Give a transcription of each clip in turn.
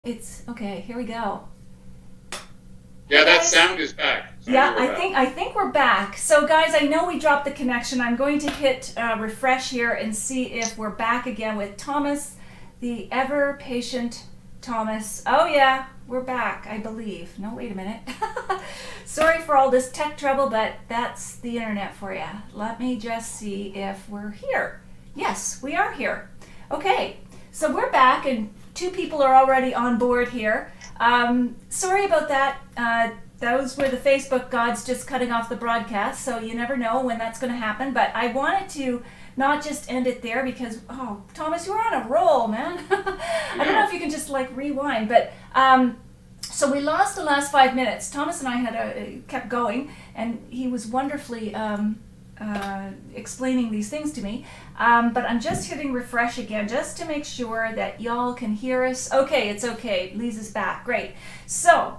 It's okay. Here we go. Yeah, Hey that guys. sound is back. Yeah, We're back. I think we're back. So guys, I know we dropped the connection. I'm going to hit refresh here and see if we're back again with Thomas, the ever patient Thomas. Oh yeah, we're back. I believe. No, wait a minute. Sorry for all this tech trouble, but that's the internet for you. Let me just see if we're here. Yes, we are here. Okay, so we're back, and two people are already on board here. Sorry about that. Those were the Facebook gods just cutting off the broadcast, so you never know when that's going to happen. But I wanted to not just end it there because, oh, Thomas, you were on a roll, man. I don't know Yeah. if you can just like rewind, but so we lost the last 5 minutes. Thomas and I had kept going, and he was wonderfully explaining these things to me. But I'm just hitting refresh again just to make sure that y'all can hear us. Okay, it's okay. Lisa's back. Great. So,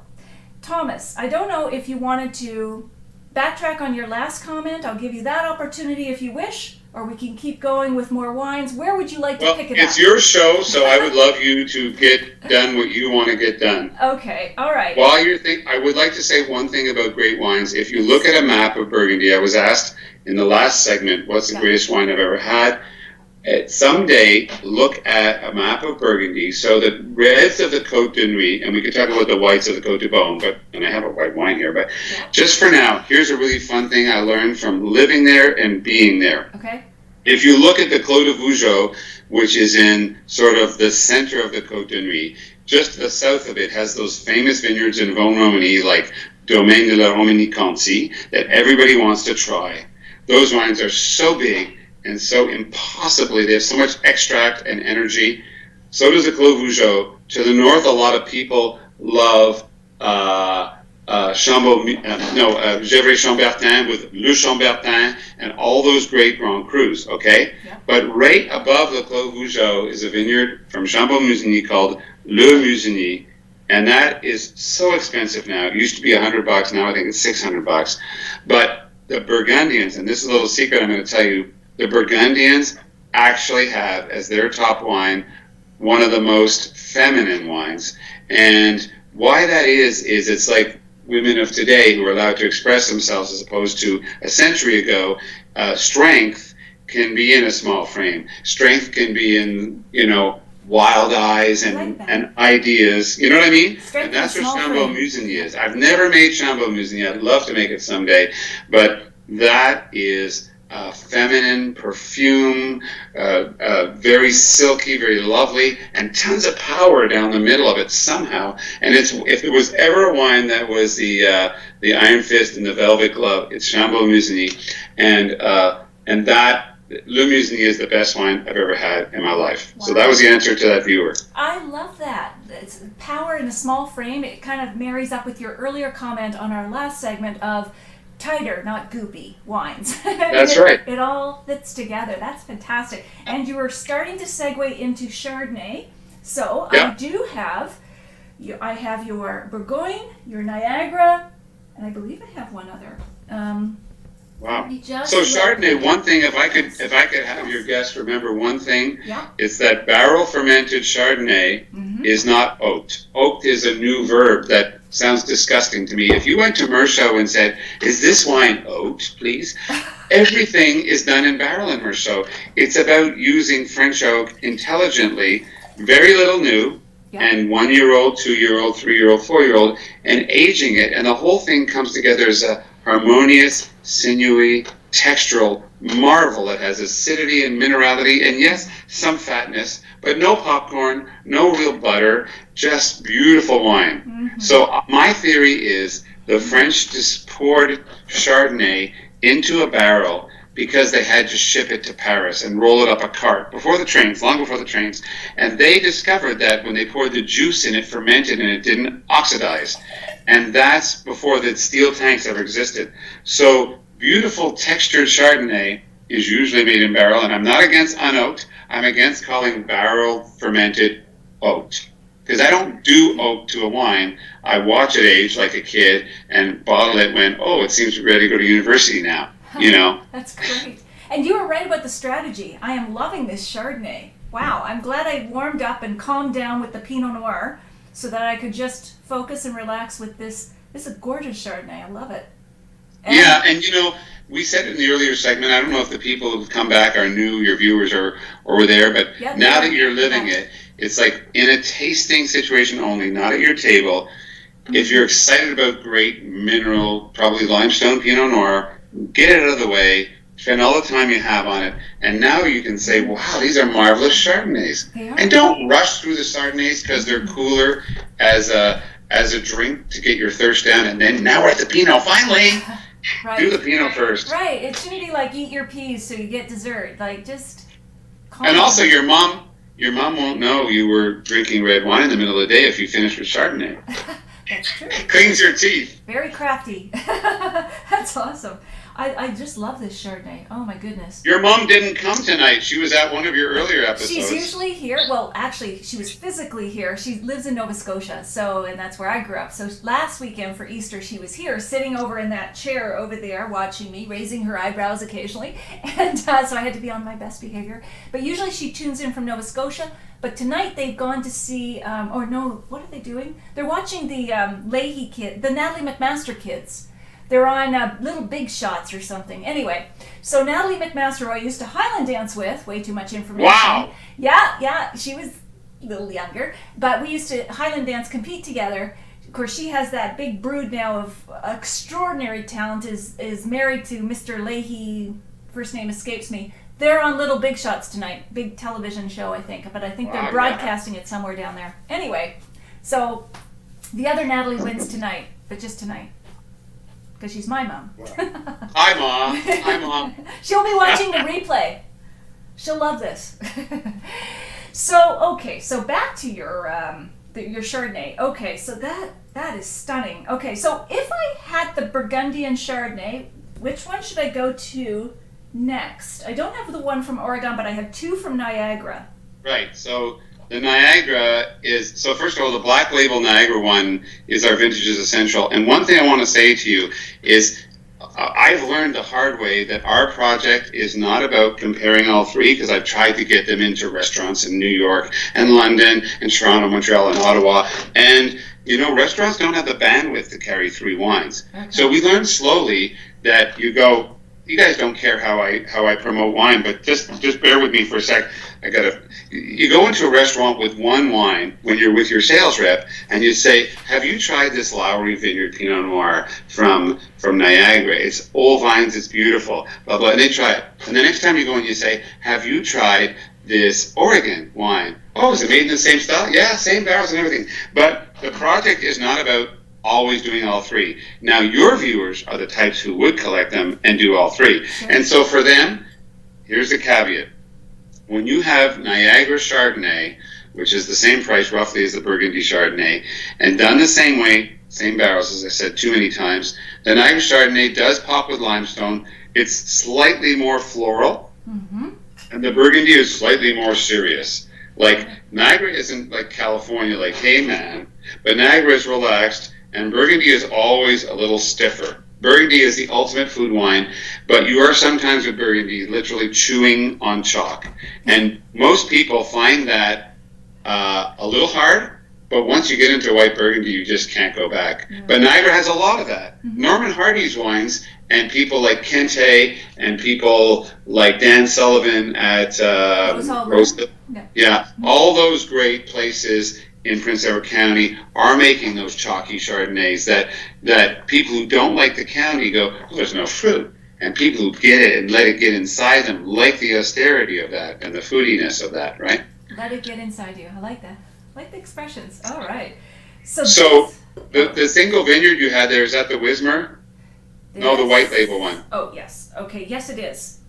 Thomas, I don't know if you wanted to backtrack on your last comment. I'll give you that opportunity if you wish, or we can keep going with more wines. Where would you like to Well, pick it it's up? your show, so I would love you to get done what you want to get done. Okay, all right. While you're I would like to say one thing about great wines. If you look at a map of Burgundy, I was asked in the last segment, what's the Yeah. greatest wine I've ever had? Someday, look at a map of Burgundy. So the reds of the Côte de Nuit, and we could talk about the whites of the Côte de Beaune, and I have a white wine here, but Yeah. just for now, here's a really fun thing I learned from living there and being there. Okay. If you look at the Clos de Vougeot, which is in sort of the center of the Côte de Nuit, just to the south of it has those famous vineyards in Vaune Romany like Domaine de la Romanie Conti that everybody wants to try. Those wines are so big and so impossibly, they have so much extract and energy. So does the Clos Vougeot. To the north, a lot of people love Gevrey Chambertin with Le Chambertin and all those great Grand Crus, okay? Yeah. But right above the Clos Vougeot is a vineyard from Chambon-Musigny called Le Musigny, and that is so expensive now. It used to be $100, now I think it's $600. But the Burgundians, and this is a little secret I'm going to tell you, the Burgundians actually have as their top wine one of the most feminine wines. And why that is it's like women of today who are allowed to express themselves as opposed to a century ago. Strength can be in a small frame. Strength can be in, wild eyes I like that. and ideas. You know what I mean? Strength And in a that's what small Chambon frame. Musigny is. I've never made Chambon Musigny. I'd love to make it someday. But that is feminine perfume, very silky, very lovely, and tons of power down the middle of it somehow. And if there was ever a wine that was the Iron Fist and the Velvet Glove, it's Chambon Musigny, and that Le Musigny is the best wine I've ever had in my life. Wow. So that was the answer to that viewer. I love that. It's power in a small frame. It kind of marries up with your earlier comment on our last segment of tighter, not goopy wines. That's right. It all fits together. That's fantastic. And you were starting to segue into Chardonnay. So Yeah. I have your Bourgogne, your Niagara, and I believe I have one other. Wow. Let me just So look. Chardonnay, one thing, if I could have your guests remember one thing, Yeah. it's that barrel fermented Chardonnay is not oaked. Oaked is a new verb that sounds disgusting to me. If you went to Merlot and said, "Is this wine oaked, please?" Everything is done in barrel in Merlot. It's about using French oak intelligently, very little new, Yeah. and 1-year-old, 2-year-old, 3-year-old, 4-year-old, and aging it, and the whole thing comes together as a harmonious, sinewy, textural marvel. It has acidity and minerality, and yes, some fatness, but no popcorn, no real butter, just beautiful wine. Mm-hmm. So my theory is the French just poured Chardonnay into a barrel because they had to ship it to Paris and roll it up a cart before the trains, long before the trains. And they discovered that when they poured the juice in, it fermented and it didn't oxidize. And that's before the steel tanks ever existed. So beautiful textured Chardonnay is usually made in barrel, and I'm not against unoaked. I'm against calling barrel fermented oaked. Because I don't do oak to a wine. I watch it age like a kid and bottle it when, it seems ready to go to university now. That's great. And you were right about the strategy. I am loving this Chardonnay. Wow, I'm glad I warmed up and calmed down with the Pinot Noir. so that I could just focus and relax with this. This is a gorgeous Chardonnay. I love it. And Yeah, and we said it in the earlier segment. I don't know if the people who've come back are new, your viewers or were there, but yeah, now yeah, that you're living yeah. it, it's like in a tasting situation only, not at your table. If you're excited about great mineral, probably limestone Pinot Noir, get it out of the way, spend all the time you have on it, and now you can say, wow, these are marvelous Chardonnays. They are. And don't rush through the Chardonnays because they're cooler as a drink to get your thirst down, and then now we're at the Pinot, finally! Right. Do the Pinot first. Right. It shouldn't be like eat your peas so you get dessert. Like just calm And also down. your mom won't know you were drinking red wine in the middle of the day if you finish with Chardonnay. That's true. It cleans your teeth. Very crafty. That's awesome. I just love this Chardonnay. Oh my goodness. Your mom didn't come tonight. She was at one of your earlier episodes. She's usually here. Well, actually, she was physically here. She lives in Nova Scotia, and that's where I grew up. So last weekend for Easter, she was here, sitting over in that chair over there, watching me, raising her eyebrows occasionally, and so I had to be on my best behavior. But usually she tunes in from Nova Scotia. But tonight they've gone to see, or no, what are they doing? They're watching the Leahy kid, the Natalie McMaster kids. They're on Little Big Shots or something. Anyway, so Natalie McMaster, who I used to Highland dance with, way too much information. Wow. Yeah, she was a little younger, but we used to Highland dance, compete together. Of course, she has that big brood now of extraordinary talent, is married to Mr. Leahy, first name escapes me. They're on Little Big Shots tonight, big television show, I think, but I think they're broadcasting it somewhere down there. Anyway, so the other Natalie wins tonight, but just tonight. Because she's my mom. Hi, Mom. Hi, Mom. She'll be watching the replay. She'll love this. So back to your Chardonnay. Okay, so that is stunning. Okay, so if I had the Burgundian Chardonnay, which one should I go to next? I don't have the one from Oregon, but I have two from Niagara. Right, so the Niagara is, so first of all, the Black Label Niagara one is our Vintages Essential. And one thing I want to say to you is I've learned the hard way that our project is not about comparing all three, because I've tried to get them into restaurants in New York and London and Toronto, Montreal, and Ottawa. And, restaurants don't have the bandwidth to carry three wines. Okay. So we learned slowly that you guys don't care how I promote wine, but just bear with me for a sec. You go into a restaurant with one wine when you're with your sales rep, and you say, have you tried this Lowry Vineyard Pinot Noir from Niagara? It's old vines, it's beautiful, blah, blah, and they try it. And the next time you go and you say, have you tried this Oregon wine? Oh, is it made in the same style? Yeah, same barrels and everything. But the project is not about always doing all three. Now, your viewers are the types who would collect them and do all three. Sure. And so for them, here's the caveat. When you have Niagara Chardonnay, which is the same price roughly as the Burgundy Chardonnay, and done the same way, same barrels, as I said too many times, the Niagara Chardonnay does pop with limestone. It's slightly more floral, and the Burgundy is slightly more serious. Like, Niagara isn't like California, like, hey man, but Niagara is relaxed, and Burgundy is always a little stiffer. Burgundy is the ultimate food wine, but you are sometimes with Burgundy literally chewing on chalk. And most people find that a little hard, but once you get into white Burgundy, you just can't go back. Yeah. But Niagara has a lot of that. Norman Hardy's wines, and people like Kente, and people like Dan Sullivan at Roseville. Yeah, all those great places in Prince Edward County are making those chalky Chardonnays that people who don't like the county go, oh, there's no fruit. And people who get it and let it get inside them like the austerity of that and the foodiness of that, right? Let it get inside you. I like that. I like the expressions. All right. So the single vineyard you had there, is that the Wismer? No, the white label one. Oh, yes. Okay, yes it is.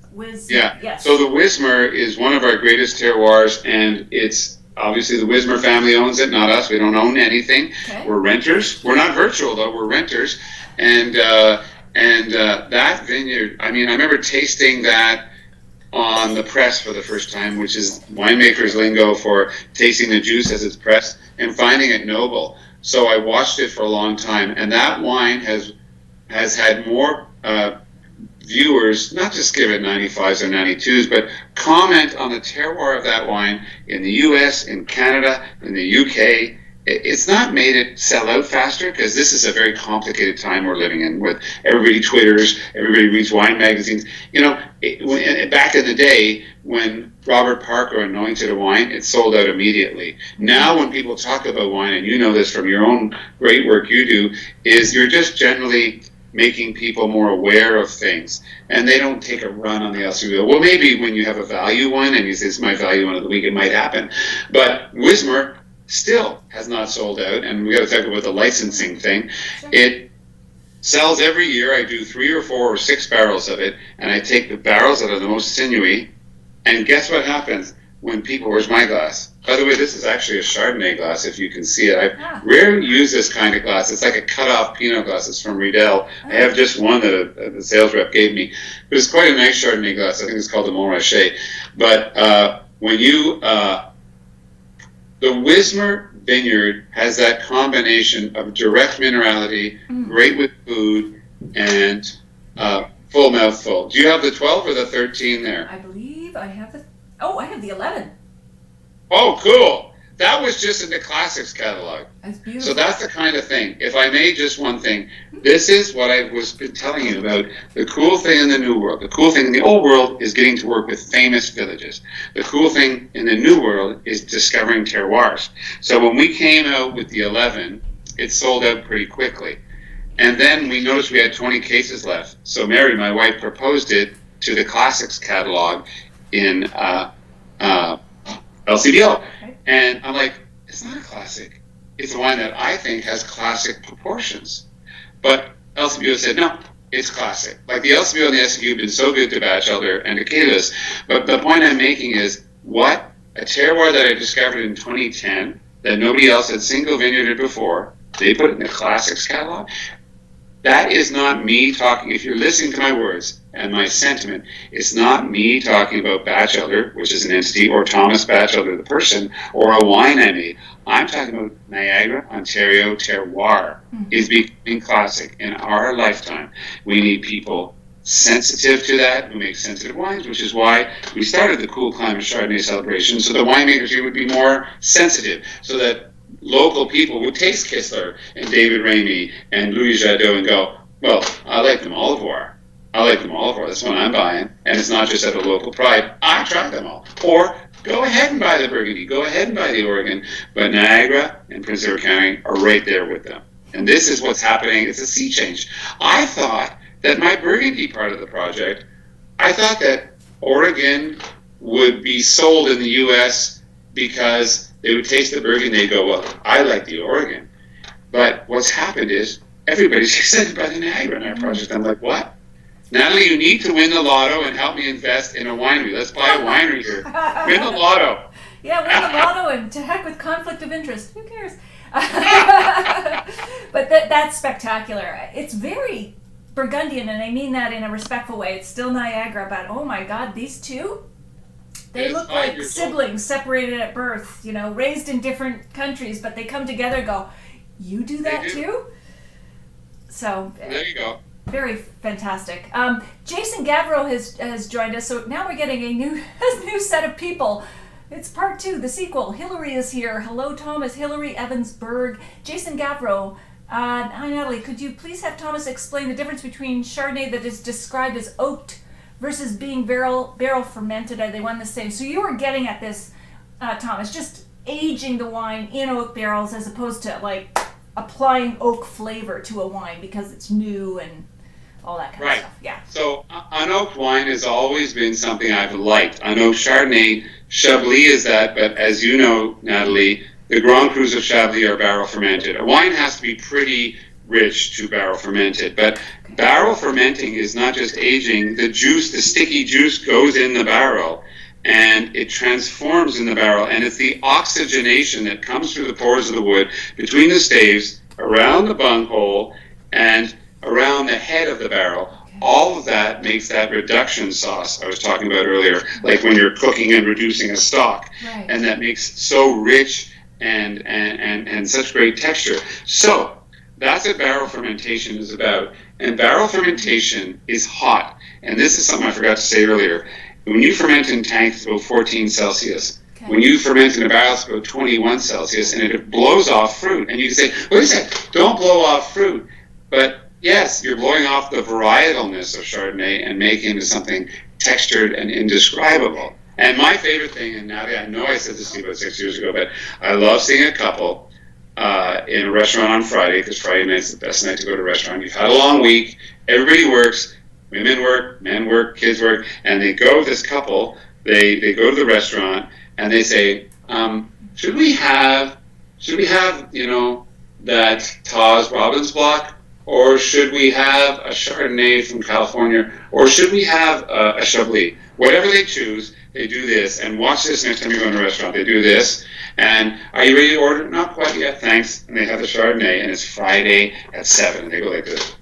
Yeah. Yes. So the Wismer is one of our greatest terroirs, and it's obviously the Wismer family owns it, not us. We don't own anything. Okay. We're renters. We're not virtual though. We're renters. And that vineyard, I mean, I remember tasting that on the press for the first time, which is winemakers' lingo for tasting the juice as it's pressed and finding it noble. So I watched it for a long time, and that wine has had more viewers, not just give it 95s or 92s, but comment on the terroir of that wine in the US, in Canada, in the UK, it's not made it sell out faster, because this is a very complicated time we're living in, with everybody Twitters, everybody reads wine magazines. Back in the day when Robert Parker anointed a wine, it sold out immediately. Now when people talk about wine, and you know this from your own great work you do, is you're just generally making people more aware of things, and they don't take a run on the LCBO. Well, maybe when you have a value one and you say it's my value one of the week, it might happen. But Wismar still has not sold out, and we got to talk about the licensing thing. It sells every year. I do 3 or 4 or 6 barrels of it, and I take the barrels that are the most sinewy, and guess what happens when people, where's my glass? By the way, this is actually a Chardonnay glass, if you can see it. I rarely use this kind of glass. It's like a cut-off Pinot glass. It's from Riedel. I have just one that the sales rep gave me. But it's quite a nice Chardonnay glass. I think it's called the Montrachet. But when you... the Wismar vineyard has that combination of direct minerality, great with food, and full mouthful. Do you have the 12 or the 13 there? I believe I have I have the 11. Oh, cool. That was just in the classics catalog. That's beautiful. So that's the kind of thing. If I may, just one thing. This is what I was been telling you about. The cool thing in the New World. The cool thing in the Old World is getting to work with famous villages. The cool thing in the New World is discovering terroirs. So when we came out with the 11, it sold out pretty quickly. And then we noticed we had 20 cases left. So Mary, my wife, proposed it to the classics catalog in LCBO. And I'm like, it's not a classic. It's a wine that I think has classic proportions. But LCBO said, no, it's classic. Like the LCBO and the SQ have been so good to Batchelder and to Caylis. But the point I'm making is, what? A terroir that I discovered in 2010 that nobody else had single vineyarded before, they put it in the classics catalog. That is not me talking. If you're listening to my words and my sentiment, it's not me talking about Batchelder, which is an entity, or Thomas Batchelder, the person, or a wine I made. I'm talking about Niagara, Ontario terroir is becoming classic in our lifetime. We need people sensitive to that, who make sensitive wines, which is why we started the Cool Climate Chardonnay celebration, so the winemakers here would be more sensitive, so that local people would taste Kistler and David Ramey and Louis Jadot and go, well, I like them Olive Noir. I like them Olive Noir. That's what I'm buying. And it's not just out of local pride. I tried them all. Or go ahead and buy the Burgundy. Go ahead and buy the Oregon. But Niagara and Prince Edward County are right there with them. And this is what's happening. It's a sea change. I thought that my Burgundy part of the project, I thought that Oregon would be sold in the U.S. because they would taste the Burgundy and they'd go, well, I like the Oregon. But what's happened is everybody's excited by the Niagara in our project. I'm like, what? Natalie, you need to win the lotto and help me invest in a winery. Let's buy a winery here. Win the lotto. Yeah, win the lotto, and to heck with conflict of interest. Who cares? But that's spectacular. It's very Burgundian, and I mean that in a respectful way. It's still Niagara, but oh my God, these two? They look like siblings separated at birth, raised in different countries, but they come together and go, you do that too? So there you go. Very fantastic. Jason Gavreau has joined us, so now we're getting a new set of people. It's part 2, the sequel. Hillary is here. Hello, Thomas. Hillary Evans-Berg. Jason Gavreau. Hi, Natalie. Could you please have Thomas explain the difference between Chardonnay that is described as oaked versus being barrel fermented? Are they one the same? So you were getting at this, Thomas, just aging the wine in oak barrels as opposed to like applying oak flavor to a wine because it's new and all that kind of stuff. Yeah. So unoaked wine has always been something I've liked. Unoaked Chardonnay, Chablis is that, but as you know, Natalie, the Grand Crus of Chablis are barrel fermented. A wine has to be pretty rich to barrel fermented, but barrel fermenting is not just aging. The juice, the sticky juice, goes in the barrel and it transforms in the barrel, and it's the oxygenation that comes through the pores of the wood between the staves, around the bunghole, and around the head of the barrel. All of that makes that reduction sauce I was talking about earlier, like when you're cooking and reducing a stock, and that makes so rich and such great texture. So that's what barrel fermentation is about. And barrel fermentation is hot. And this is something I forgot to say earlier. When you ferment in tanks, it's about 14 Celsius. When you ferment in a barrel, it's about 21 Celsius, and it blows off fruit. And you can say, wait a second, don't blow off fruit. But yes, you're blowing off the varietalness of Chardonnay and making it into something textured and indescribable. And my favorite thing, and Nadia, I know I said this to you about 6 years ago, but I love seeing a couple in a restaurant on Friday, because Friday night's the best night to go to a restaurant. You've had a long week, everybody works, women work, men work, kids work, and they go, this couple, they go to the restaurant, and they say, should we have, that Taz Robbins block, or should we have a Chardonnay from California, or should we have a Chablis? Whatever they choose, they do this, and watch this next time you go to a restaurant. They do this, and are you ready to order? Not quite yet, thanks. And they have the Chardonnay, and it's Friday at 7, and they go like this.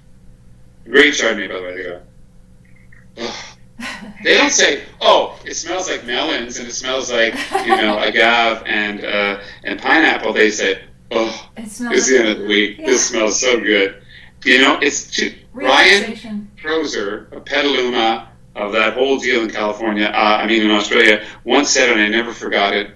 Great Chardonnay, by the way. They go, oh. They don't say, oh, it smells like melons, and it smells like, agave and pineapple. They say, oh, it's the end of the week. Yeah. This smells so good. It's Ryan Proser of Petaluma, of that whole deal in California, in Australia, once said, and I never forgot it,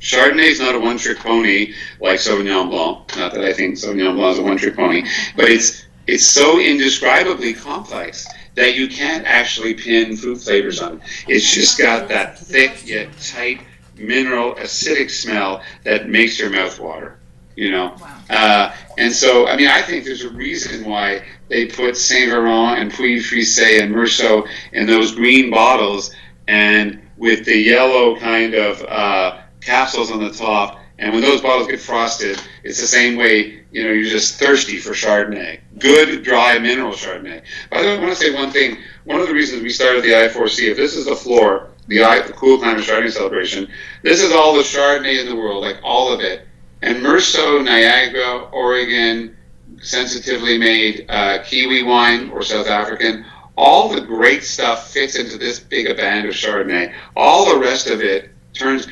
Chardonnay is not a one-trick pony like Sauvignon Blanc. Not that I think Sauvignon Blanc is a one-trick pony, but it's so indescribably complex that you can't actually pin food flavors on it. It's just got that thick yet tight mineral acidic smell that makes your mouth water. Wow. And so, I think there's a reason why they put Saint Laurent and Puy Frisé and Merlot in those green bottles and with the yellow kind of capsules on the top. And when those bottles get frosted, it's the same way, you're just thirsty for Chardonnay. Good, dry, mineral Chardonnay. By the way, I want to say one thing. One of the reasons we started the I4C, if this is the floor, the Cool Climate Chardonnay Celebration, this is all the Chardonnay in the world, like all of it. And Merlot, Niagara, Oregon, sensitively made Kiwi wine or South African, all the great stuff fits into this big a band of Chardonnay. All the rest of it turns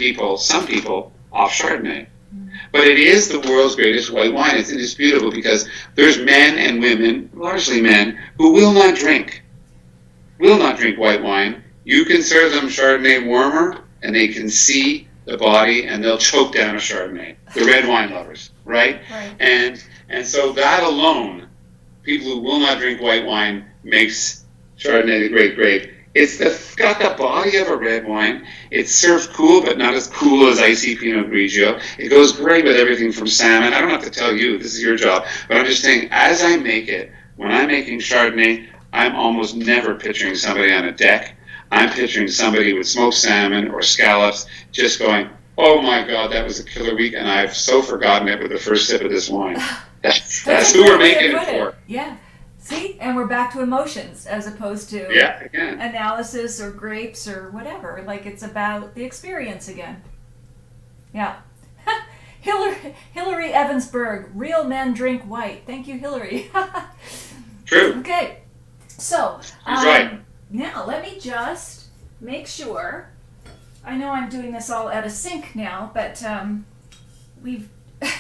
some people, off Chardonnay. But it is the world's greatest white wine. It's indisputable because there's men and women, largely men, who will not drink white wine. You can serve them Chardonnay warmer, and they can see the body, and they'll choke down a Chardonnay. The red wine lovers, right? And so that alone, people who will not drink white wine, makes Chardonnay the great grape. It's got the body of a red wine. It's served cool, but not as cool as icy Pinot Grigio. It goes great with everything from salmon. I don't have to tell you, this is your job, but I'm just saying, as I make it, when I'm making Chardonnay, I'm almost never picturing somebody on a deck. I'm picturing somebody with smoked salmon or scallops just going, oh my God, that was a killer week, and I've so forgotten it with the first sip of this wine. That's who we're making it for. Yeah. See? And we're back to emotions as opposed to analysis or grapes or whatever. Like, it's about the experience again. Yeah. Hillary Evansburg, real men drink white. Thank you, Hillary. True. Okay. So, right. Now let me just make sure. I know I'm doing this all out of sync now, but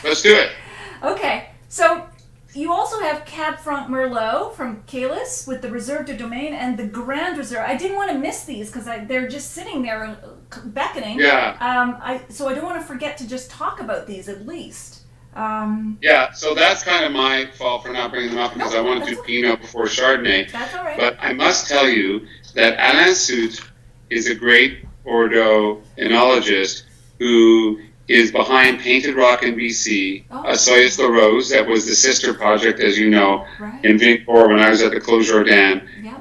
Let's do it. Okay. So, you also have Cab Franc Merlot from Calis with the Reserve de Domaine and the Grand Reserve. I didn't want to miss these because they're just sitting there beckoning. Yeah. So I don't want to forget to just talk about these at least. So that's kind of my fault for not bringing them up because I wanted to do Pinot before Chardonnay. That's all right. But I must tell you that Alain Sout is a great Bordeaux enologist who is behind Painted Rock in BC, Soyez La Rose, that was the sister project, as you know, in Vincor when I was at the Clos Jourdain. Yep.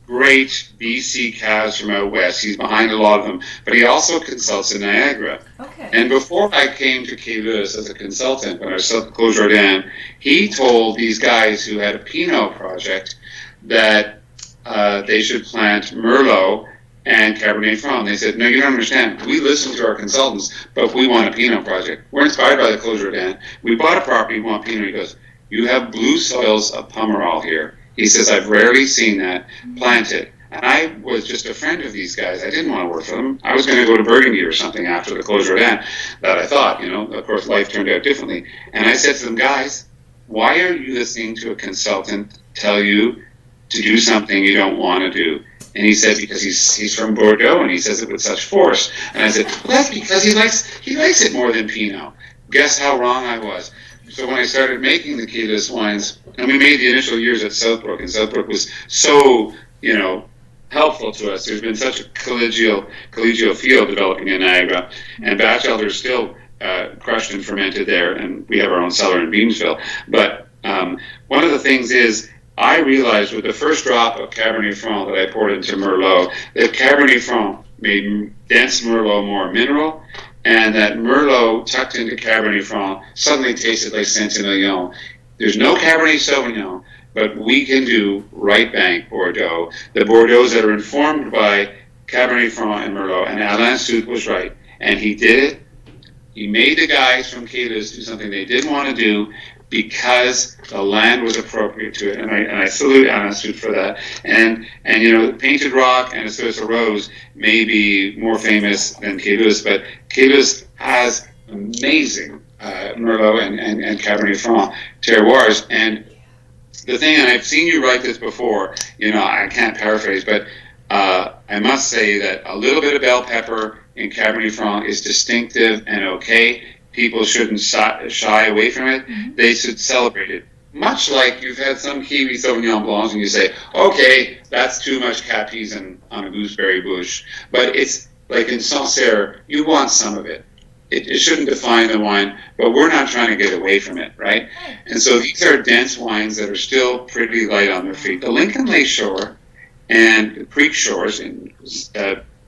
Great BC calves from out west. He's behind a lot of them. But he also consults in Niagara. Okay. And before I came to Caylus as a consultant, when I was at the Clos Jourdain, he told these guys who had a Pinot project that they should plant Merlot and Cabernet Franc. They said, no, you don't understand. We listen to our consultants, but we want a Pinot project. We're inspired by the Clos Jourdain. We bought a property, we want Pinot. He goes, you have blue soils of Pomerol here. He says, I've rarely seen that planted. And I was just a friend of these guys. I didn't want to work for them. I was going to go to Burgundy or something after the Clos Jourdain, that I thought, of course, life turned out differently. And I said to them, guys, why are you listening to a consultant tell you to do something you don't want to do? And he said, because he's from Bordeaux, and he says it with such force. And I said, well, that's because he likes it more than Pinot. Guess how wrong I was. So when I started making the keyless wines, and we made the initial years at Southbrook, and Southbrook was so, helpful to us. There's been such a collegial field developing in Niagara, and batch elders still crushed and fermented there, and we have our own cellar in Beamsville. But one of the things is, I realized with the first drop of Cabernet Franc that I poured into Merlot, that Cabernet Franc made dense Merlot more mineral, and that Merlot tucked into Cabernet Franc suddenly tasted like Saint-Emilion. There's no Cabernet Sauvignon, but we can do right bank Bordeaux. The Bordeauxs that are informed by Cabernet Franc and Merlot, and Alain Soult was right. And he did it. He made the guys from Caylis do something they didn't want to do, because the land was appropriate to it, and I salute Alain Soult for that. And Painted Rock and Espresso Rose may be more famous than Caylis, but Caylis has amazing Merlot and Cabernet Franc terroirs. And the thing, and I've seen you write this before, I can't paraphrase, but I must say that a little bit of bell pepper in Cabernet Franc is distinctive and okay. People shouldn't shy away from it. Mm-hmm. They should celebrate it. Much like you've had some Kiwi Sauvignon Blancs and you say, okay, that's too much Capis on a gooseberry bush. But it's like in Sancerre, you want some of it. It shouldn't define the wine, but we're not trying to get away from it, right? And so these are dense wines that are still pretty light on their feet. The Lincoln Lake Shore and the Creek Shores in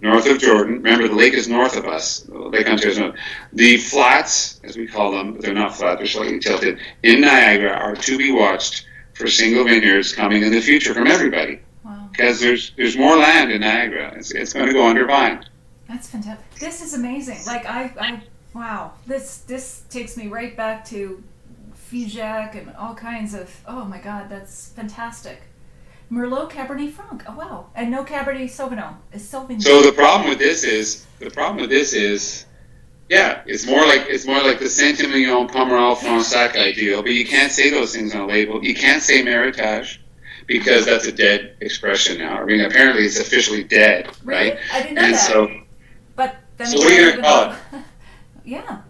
north of Jordan. Remember, the lake is north of us. Lake Ontario. The flats, as we call them, they're not flat, they're slightly tilted, in Niagara are to be watched for single vineyards coming in the future from everybody. Wow. Because there's more land in Niagara. It's going to go under vine. That's fantastic. This is amazing. Like, wow. This takes me right back to Figeac and all kinds of, oh my God, that's fantastic. Merlot, Cabernet Franc. Oh wow, and no Cabernet Sauvignon. So the problem with this is, yeah, it's more like the Saint-Emilion Pomerol Fronsac ideal, but you can't say those things on a label. You can't say Meritage, because that's a dead expression now. I mean, apparently it's officially dead, really? Right? I didn't know that. But then so what are you going to call it? Yeah.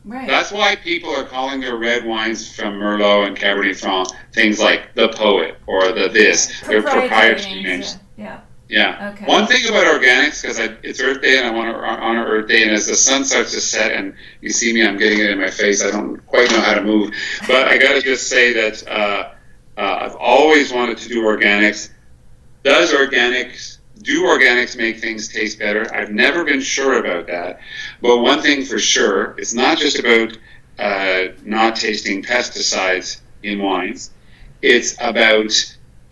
Right. That's why people are calling their red wines from Merlot and Cabernet Franc things like the Poet or the this. They're proprietary names. Yeah. Yeah. Okay. One thing about organics, because it's Earth Day and I want to honor Earth Day, and as the sun starts to set and you see me, I'm getting it in my face. I don't quite know how to move, but I got to just say that I've always wanted to do organics. Do organics make things taste better? I've never been sure about that. But one thing for sure, it's not just about not tasting pesticides in wines. It's about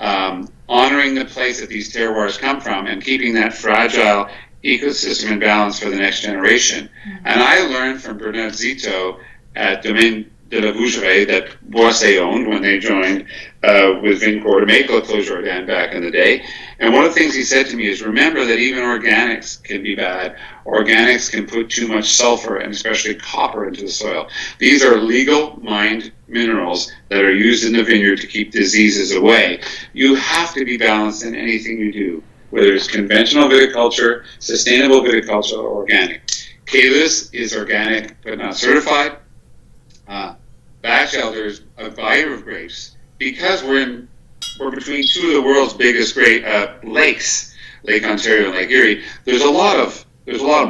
honoring the place that these terroirs come from and keeping that fragile ecosystem in balance for the next generation. Mm-hmm. And I learned from Bernard Zito at Domaine de la Bougerie that Boisset owned when they joined with Vincourt to make Clos Jourdain back in the day. And one of the things he said to me is, remember that even organics can be bad. Organics can put too much sulfur and especially copper into the soil. These are legal mined minerals that are used in the vineyard to keep diseases away. You have to be balanced in anything you do, whether it's conventional viticulture, sustainable viticulture, or organic. Caylis is organic but not certified. Batch elders, a buyer of grapes, because we're between two of the world's biggest lakes, Lake Ontario and Lake Erie. There's a lot of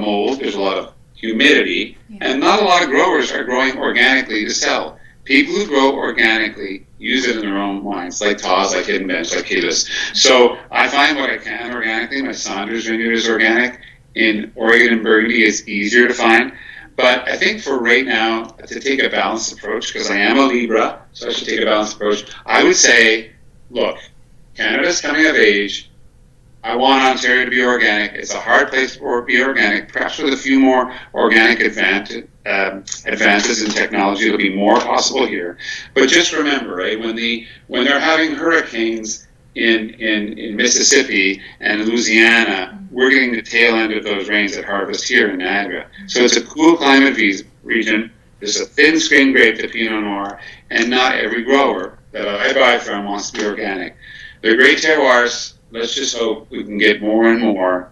mold, there's a lot of humidity, and not a lot of growers are growing organically to sell. People who grow organically use it in their own wines, like Taz, like Hidden Bench, like Caylis. So I find what I can organically. My Saunders vineyard is organic. In Oregon and Burgundy, it's easier to find. But I think for right now, to take a balanced approach, because I am a Libra, so I should take a balanced approach, I would say, look, Canada's coming of age. I want Ontario to be organic. It's a hard place to be organic, perhaps with a few more organic advances in technology. It'll be more possible here. But just remember, right, when they're having hurricanes in Mississippi and Louisiana, we're getting the tail end of those rains at harvest here in Niagara. So it's a cool climate region. There's a thin screen grape, the Pinot Noir, and not every grower that I buy from wants to be organic. They're great terroirs. let's just hope we can get more and more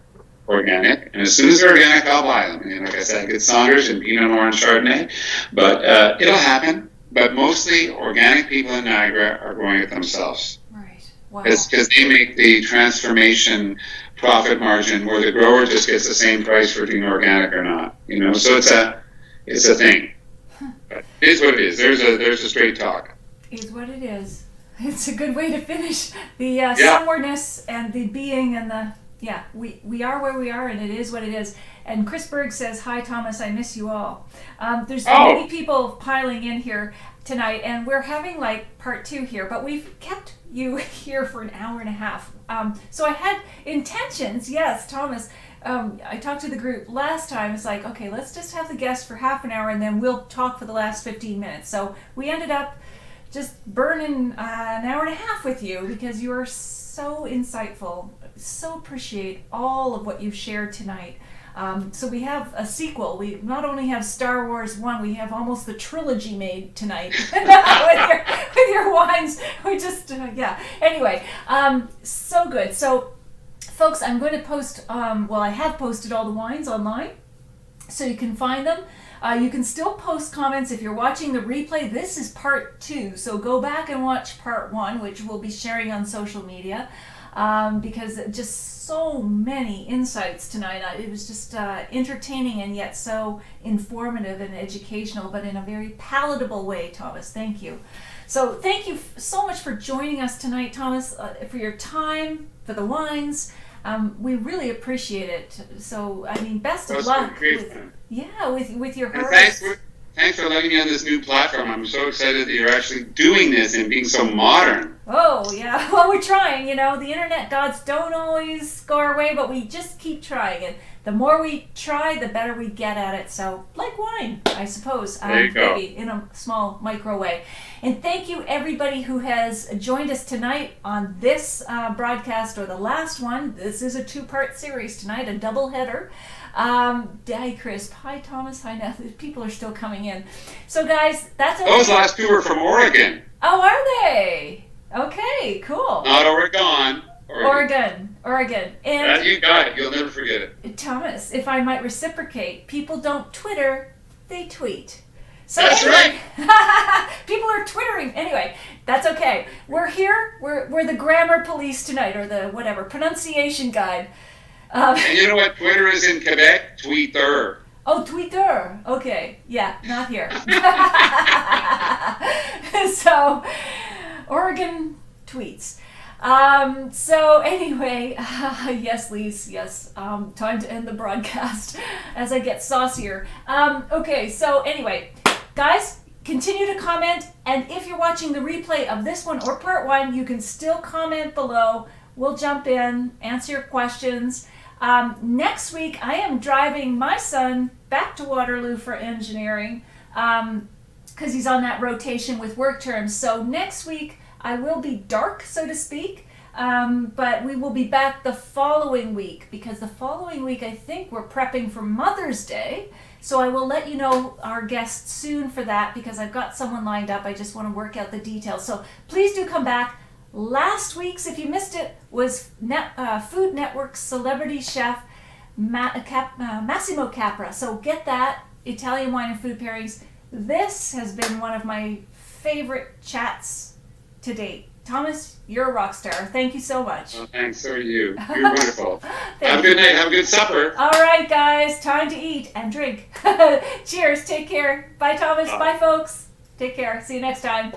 organic. And as soon as they're organic, I'll buy them. And like I said, I get Saunders and Pinot Noir and Chardonnay. But it'll happen. But mostly organic people in Niagara are growing it themselves. Right. Wow. Because they make the transformation profit margin where the grower just gets the same price for being organic or not. So it's a thing. But it is what it is. There's a straight talk. Is what it is. It's a good way to finish the somewhereness and the being and the we are where we are, and it is what it is. And Chris Berg says, "Hi Thomas, I miss you all." There's many people piling in here tonight, and we're having like part 2 here, but we've kept you here for an hour and a half. So I had intentions, yes, Thomas. I talked to the group last time. It's like, okay, let's just have the guest for half an hour, and then we'll talk for the last 15 minutes. So we ended up just burning an hour and a half with you because you are so insightful. So appreciate all of what you've shared tonight. So we have a sequel. We not only have Star Wars 1, we have almost the trilogy made tonight with your wines. We just, Anyway, so good. So, folks, I'm going to post, I have posted all the wines online, so you can find them. You can still post comments if you're watching the replay. This is part 2, so go back and watch part 1, which we'll be sharing on social media, because just so many insights tonight. It was just entertaining and yet so informative and educational, but in a very palatable way, Thomas. Thank you. So thank you so much for joining us tonight, Thomas, for your time, for the wines. We really appreciate it. So, best of luck with your harvest. Thanks for letting me on this new platform. I'm so excited that you're actually doing this and being so modern. Oh, yeah. Well, we're trying. The internet gods don't always go our way, but we just keep trying. And the more we try, the better we get at it. So, like wine, I suppose. There you go. Maybe in a small micro way. And thank you, everybody who has joined us tonight on this broadcast, or the last one. This is a 2-part series tonight, a double header. Hi, Chris. Hi, Thomas. Hi, Nath. People are still coming in. So, guys, that's it. Those last 2 are from Oregon. Oh, are they? Okay, cool. Not Oregon. Oregon. And that you got it. You'll never forget it. Thomas, if I might reciprocate, people don't Twitter, they tweet. So that's anyway, right. People are Twittering. Anyway, that's okay. We're here. We're the grammar police tonight, or the pronunciation guide. And you know what Twitter is in Quebec? Tweeter. Oh, Twitter. Okay. Yeah, not here. So, Oregon tweets. So anyway, yes, Lise, yes. Time to end the broadcast as I get saucier. Okay, so anyway, guys, continue to comment. And if you're watching the replay of this one or part 1, you can still comment below. We'll jump in, answer your questions. Next week, I am driving my son back to Waterloo for engineering because he's on that rotation with work terms. So next week, I will be dark, so to speak, but we will be back the following week, because the following week, I think we're prepping for Mother's Day. So I will let you know our guests soon for that, because I've got someone lined up. I just want to work out the details. So please do come back. Last week's, if you missed it, was Food Network's celebrity chef Massimo Capra. So get that, Italian wine and food pairings. This has been one of my favorite chats to date. Thomas, you're a rock star. Thank you so much. Oh, thanks. So are you. You're wonderful. Have a good night. Have a good supper. All right, guys. Time to eat and drink. Cheers. Take care. Bye, Thomas. Bye, folks. Take care. See you next time.